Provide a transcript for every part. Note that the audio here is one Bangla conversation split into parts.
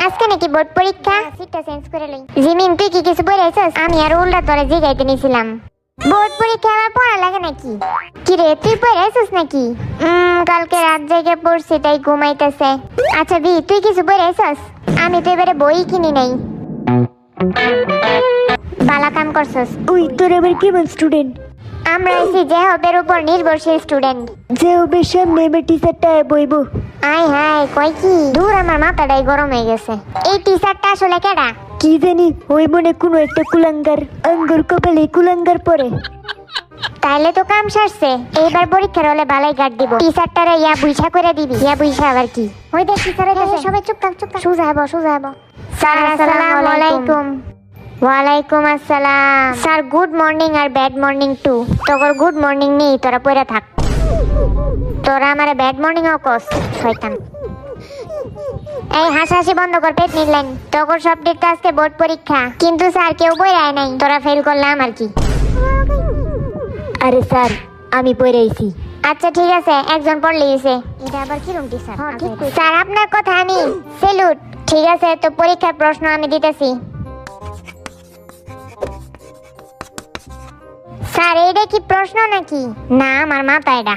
আজকে নাকি বোর্ড পরীক্ষা, সিটটা চেঞ্জ করে লই। জিমিন তুই কি কিছু বলেছিস? আমি আর উল্টা তোরে জিগাইতে নিছিলাম। বোর্ড পরীক্ষা আবার পড়া লাগে নাকি? কি রে তুই পড়াইছিস নাকি? কালকে রাত জেগে পড়ছি তাই ঘুমাইতেছে। আচ্ছা বি তুই কিছু পড়াইছিস? আমি তো এবারে বই কিনি নাই। বালা কাম করছস। ওই তোর এবার কেমন স্টুডেন্ট? আমরা আছি যে হবের উপর নির্ভরশীল স্টুডেন্ট। যে হবে সামনে এবার টিচারটা বইব। আয় হায় কই কি দূর, আমার মাথাটাই গরম হয়ে গেছে। এই টিচারটা আসলে কেডা? কি জানি, ওই মনে কোনো একটা কুলাঙ্গার, আঙ্গুর কপালে কুলাঙ্গার পরে। তাইলে তো কাম সারছে। এইবার পরীক্ষার হলে বালাই গার্ড দিব। টিচারটারে ইয়া বুইসা করে দিবি। ইয়া বুইসা আবার কি? ওই দেখ টিচার হইতাছে। সবাই চুপ থাক চুপ থাক। সোজা হবো সোজা হবো। স্যার আসসালামু আলাইকুম। ওয়ালাইকুম আসসালাম। স্যার গুড মর্নিং আর ব্যাড মর্নিং টু। তোর গুড মর্নিং নেই, তোরা পড়ে থাক। তোরা আমারে ব্যাড মর্নিং ও কস শয়তান। এই হাসাহাসি বন্ধ কর, পেট নিলেন। তোর সাবজেক্ট আজকে বোর্ড পরীক্ষা, কিন্তু স্যার কেউ বই আয় নাই। তোরা ফেল করলাম আর কি। আরে স্যার আমি পড়াইছি। আচ্ছা ঠিক আছে, একজন পড়লে গেছে। এটা আবার কিরম টিচার? স্যার আপনার কথা আমি স্যালুট। ঠিক আছে, তো পরীক্ষার প্রশ্ন আমি দিতেছি। স্যার এইটা কি প্রশ্ন নাকি? না আমার মাথা এটা।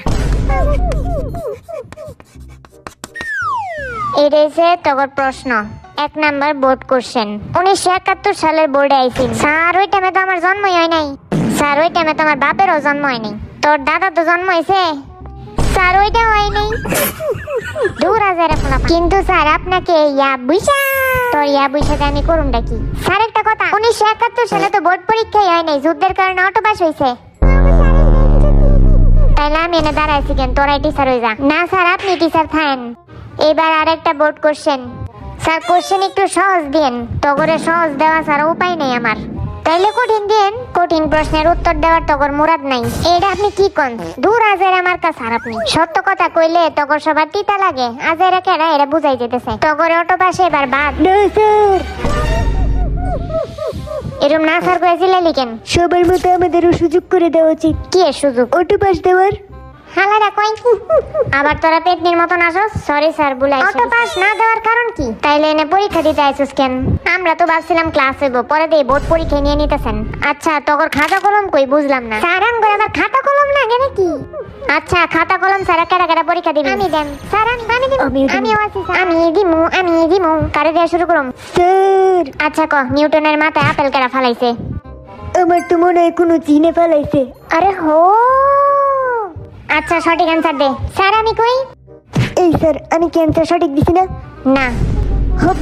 এটা হচ্ছে তোর প্রশ্ন। 1 নাম্বার বোর্ড কোশ্চেন। 1971 সালের বোর্ডে আইছিল। স্যার ওই টাইমে তো আমার জন্মই হয় নাই। স্যার ওই টাইমে তো আমার বাপেরও জন্ম হয় নাই। তোর দাদা তো জন্ম হয়েছে। স্যার ওইটা হয় নাই। দূর হাজারে ফোলা। কিন্তু স্যার আপনাকে ইয়া বুইসা, তোর ইয়া বুইসাতে আমি করুমটা কি? স্যার একটা কথা, 1971 সালে তো বোর্ড পরীক্ষাই হয় নাই, যুদ্ধের কারণে অটো পাস হয়েছে। তাইলে আমি এনে দাঁড়াইছি কেন? তোরাই টিচার হয়ে যা। না স্যার আপনি টিচার থাকেন। এবার আরেকটা বোর্ড কোশ্চেন। স্যার কোশ্চেন একটু সহজ দিন। তগরে সহজ দেওয়া ছাড়া উপায় নেই আমার। তাইলে কঠিন দিন। কঠিন প্রশ্নের উত্তর দেওয়ার তগর মুরাদ নাই। এটা আপনি কি কোন? দূর আজের আমার কাছে। আর আপনি সত্য কথা কইলে তগর সবার তিতা লাগে। আজের কেডা এটা বুঝাই যেতেছে। তগরে অটো পাশে এবার বাদ। না স্যার, এরম না স্যার কয়েছিল লিখেন। সবার মতো আমাদেরও সুযোগ করে দেওয়া উচিত। কি এর সুযোগ? অটো পাস দেওয়ার। হালারা কই? আবার তোরা পেটনির মতন আসস? সরি স্যার বুলাই। অটো পাস না দেওয়ার কারণ কি? তাইলে এনে পরীক্ষা দিতে আইছস কেন? আমরা তো ভাবছিলাম ক্লাস হইব, পরে দিয়ে বোর্ড পরীক্ষা নিয়ে নিতেছেন। আচ্ছা তোর খাতা কলম কই? বুঝলাম না। স্যার আম করে আবার খাতা কলম লাগে নাকি? আচ্ছা খাতা কলম স্যার কেডা কেডা পরীক্ষা দিবেন? আমি দেন স্যার। আমি দিব। আমিও আছি স্যার। আমি দিমু। কারে দেয়া শুরু করুম? স্যার আচ্ছা ক নিউটনের মাথায় আপেল কেডা ফালাইছে? আমার তো মনে হয় কোনো চিনে ফেলাইছে। আরে হো। আচ্ছা সঠিক অ্যান্সার দে। স্যার আমি কই? এই স্যার আমি কি অ্যান্সার সঠিক দিছি না? না। হপ